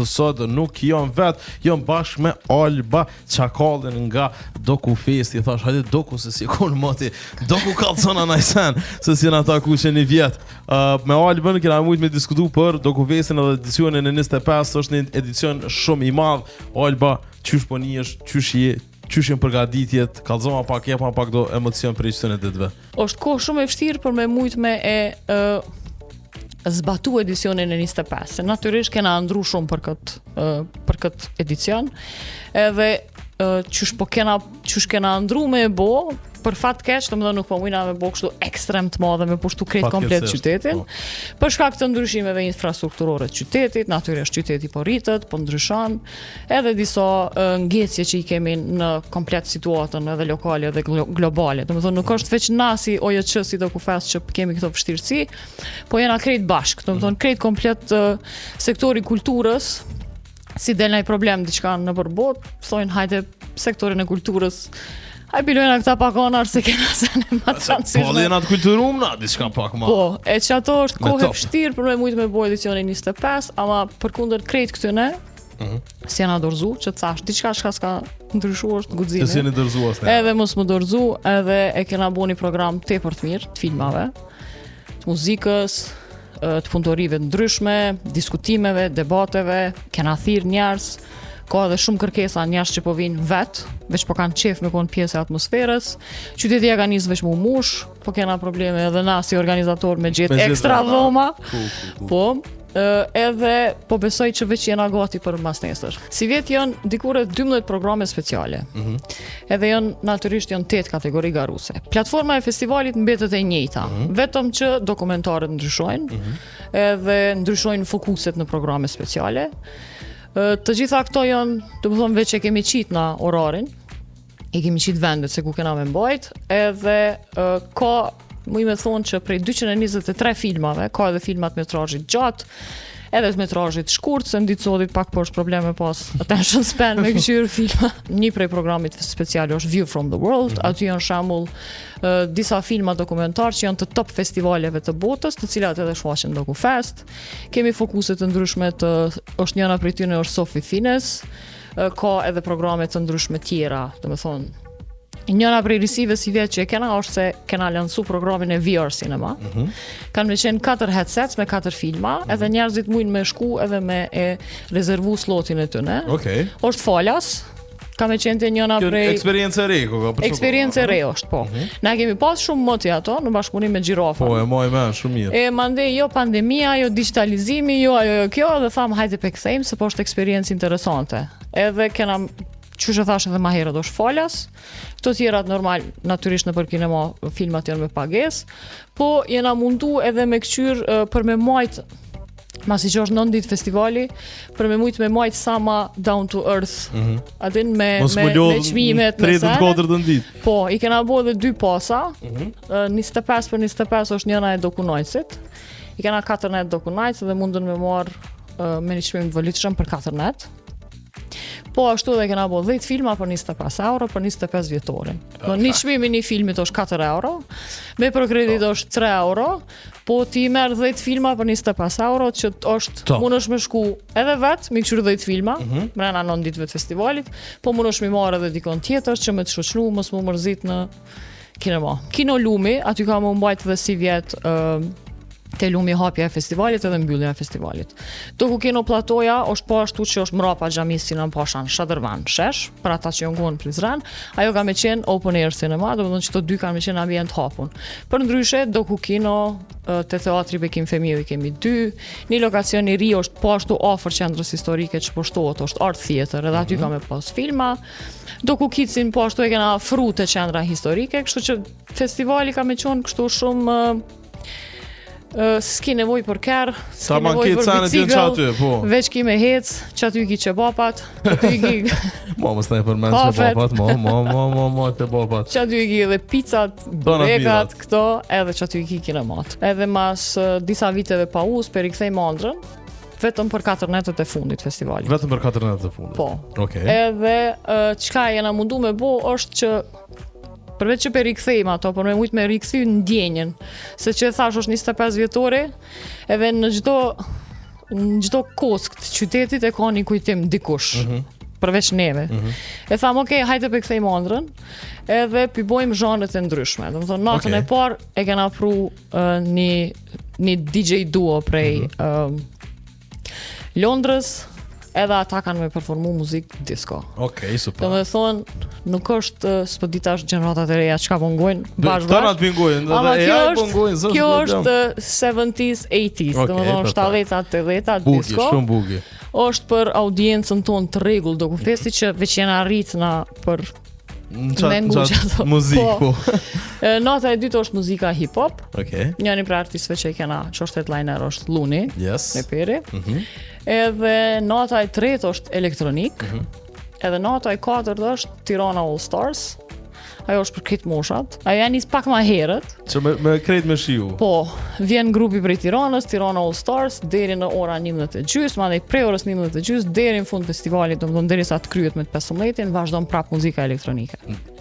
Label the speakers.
Speaker 1: sot nuk jam jam bashkë me Alba Çakallin nga Dokufesti. Thash, hajde Doku se si kon moti. Doku kallzona najsen se si na taku që një vjet. Me Albën kena mujt me diskutu për Dokufestin edhe edicionin e 25, është një edicion shumë i madh. Alba, qysh po nihesh, qysh janë përgatitjet, kallzoma pak, jepa pak do emocion për çështën e ditëve.
Speaker 2: Është kohë shumë e vështirë për me mujt me zbatu edicionin e 25, se natyrisht kena ndru shumë për këtë edicion, edhe qysh kena ndru me e bo, për fat keq, domethënë nuk po mujna me bo kështu ekstrem të madhe me pushtu krejt komplet qytetin. Për shkak të ndryshimeve infrastrukturore të qytetit, natyrisht qyteti po rritet, po ndryshon, edhe disa ngjecje që i kemi në komplet situatën edhe lokale edhe globale. Domethënë nuk është veç nasi OJC si Dokufest që kemi këto vështirësi, po jena krejt bashk, domethënë krejt komplet sektori kulturës, si del ndaj problem diçka në përbot, thojnë hajde sektorin e kulturës haj pilojna këta pakonar se kena se në ma transishme.
Speaker 1: Po dhe jena të kulturum na, diçka pak ma.
Speaker 2: Po, e që ato është kohë e vështirë për me mujtë me bo edicionin 25, ama përkundër krejt këtyne, si jena dorzu, që të thash, diçka shka s'ka ndryshu është gudzime.
Speaker 1: Si jeni dorzu asne.
Speaker 2: Edhe mos më dorzu, edhe e kena bo një program tepër të mirë, të filmave, të muzikës, të punëtorive të ndryshme, diskutimeve, debateve, kena thirr njerëz, ka edhe shumë kërkesa njerëz që po vinë vetë, veç po kanë qef me konë pjesë e atmosferës. Qyteti ka nisë veç mu mush, po kena probleme edhe na si organizator me gjetë ekstra dhoma. Po, edhe po besoj që veç jena gati për mas nesër. Si vjet janë dikure 12 programe speciale. Edhe janë natyrisht janë 8 kategori garuse. Platforma e festivalit mbetet e njëjta, vetëm që dokumentarët ndryshojnë, edhe ndryshojnë fokuset në programe speciale. Të gjitha këto janë, të më thonë veç e kemi qitë na orarin, i kemi qitë vendet se ku kena me mbajt, edhe ka, mu i me thonë që prej 223 filmave, ka edhe filmat metrazhit gjatë, edhe të metrazhit shkurt, se në ditë sotit pak po është probleme pas attention span me këqyrë filma. Një prej programit speciali është View from the World, aty janë shembull disa filma dokumentar që janë të top festivaleve të botës, të cilat edhe shfaqen Dokufest. Kemi fokuset të ndryshme është njëna prej tyre është Sophie Fiennes, ka edhe programe të ndryshme tjera, domethënë njëra prej risive si vjetë që e kena është se kena lansu programin e VR Cinema. Kanë me qenë 4 headsets me 4 filma, edhe njerëzit mujnë me shku edhe me e rezervu slotin e tëne. Është falas, ka me qenë të njëna prej...
Speaker 1: Eksperiencë e re,
Speaker 2: Eksperiencë e re është, po. Na kemi pas shumë moti ato, në bashkëpunim me Gjirafën.
Speaker 1: Po, e moj me, shumë mirë.
Speaker 2: E mandej jo pandemia, jo digitalizimi, jo kjo, dhe thamë hajde pe kthejmë, se po është eksperiencë interesante. Edhe kena që që thash edhe ma herët është falas, këto tjerat normal, natyrisht në për kinema filmat janë me pages, po jena mundu edhe me këqyr për me majtë, masi që është 9 ditë festivali, për me mujtë me majtë sa ma down to earth, adin me qmimet në sene. Po, i kena bo edhe 2 pasa, 25 për 25 është njëna e dokunajcit, i kena 4 net dokunajcit dhe mundën me marë me një qmim të vëllitëshëm për 4 net. Po ashtu dhe kena bo 10 filma për 25 euro për 25 vjetorin. Një çmimi një filmit është 4 euro, me për kredit është 3 euro, po ti merë 10 filma për 25 euro, që është mund është me shku edhe vetë, mi këqyrë 10 filma, mrena 9 ditëve të festivalit, po mund është mi marë edhe dikon tjetër, që me të shoqnu, mos mu mërzit në kinema. Kino Lumi, aty ka më mbajt dhe si vjetë te lumi hapja e festivalit edhe mbyllja e festivalit. Doku Kino Platoja është po ashtu që është mrapa xhamis Sinan Pashan Shadërvan shesh, për ata që jonë në Prizren, ajo ka me qenë open air cinema, domethënë që të dy kanë me qenë ambient hapun. Për ndryshe, Doku Kino te teatri Bekim Femiu i kemi 2, një lokacion i ri është po ashtu afër qendrës historike që poshtohet, është Art Theater, edhe aty ka me pas filma. Doku Kicin po ashtu e kena afru te qendra historike, kështu që festivali ka me qenë kështu shumë s'ki nevoj për kerë, s'ki nevoj për bicikl, veç ki me hec, që aty i ki qebapat, që aty i ki
Speaker 1: mos taj përmen qebapat, të bapat.
Speaker 2: Që aty i ki edhe pizzat, burekat, këto, edhe që aty i ki kinemat. Edhe mas disa viteve pa us, per i kthej mandrën, vetëm për 4 netët e fundit festivalit.
Speaker 1: Vetëm për 4 netët e fundit?
Speaker 2: Po. Edhe qka jena mundu me bo është që përveç që për rikthejmë ato, për me mujtë me rikthej në ndjenjen, se që thash është 25 vjetori, edhe në çdo në çdo kosk të qytetit e ka një kujtim dikush. Përveç neve. E tham, okay, hajde pe kthejmë ëndrrën, edhe pi bojmë zhanret e ndryshme. Domethënë natën e parë e kena pru një DJ duo prej Londrës, edhe ata kanë me performu muzikë disco.
Speaker 1: Okej, super.
Speaker 2: Domethënë nuk është s'po di tash gjeneratat e reja çka pongojnë bashkë.
Speaker 1: Këta pongojnë,
Speaker 2: Ama
Speaker 1: edhe AI pongojnë, s'është
Speaker 2: kjo
Speaker 1: problem.
Speaker 2: është 70s, 80s, domethënë 70-at, 80-at
Speaker 1: Bugi,
Speaker 2: disco.
Speaker 1: shumë bugi.
Speaker 2: Është për audiencën tonë të rregull Dokufesti që veç jena rritna për
Speaker 1: Në qatë muzikë, po.
Speaker 2: Nata e dytë është muzika hip-hop.
Speaker 1: Okej.
Speaker 2: Njëri prej artistëve që i kena, që është headliner është Luni,
Speaker 1: Yes.
Speaker 2: në Peri. Edhe nata e tretë është elektronik. Edhe nata e katërt është Tirana All Stars. Ajo është për këtë moshat. Ajo janë nis pak më herët.
Speaker 1: Që me krejt me shiu.
Speaker 2: Po, vjen grupi prej Tiranës, Tirana All Stars, deri në ora 11:30, mandej prej orës 11:30 deri në fund festivalit, domethënë derisa të kryhet me 15:00, vazhdon prap muzika elektronike.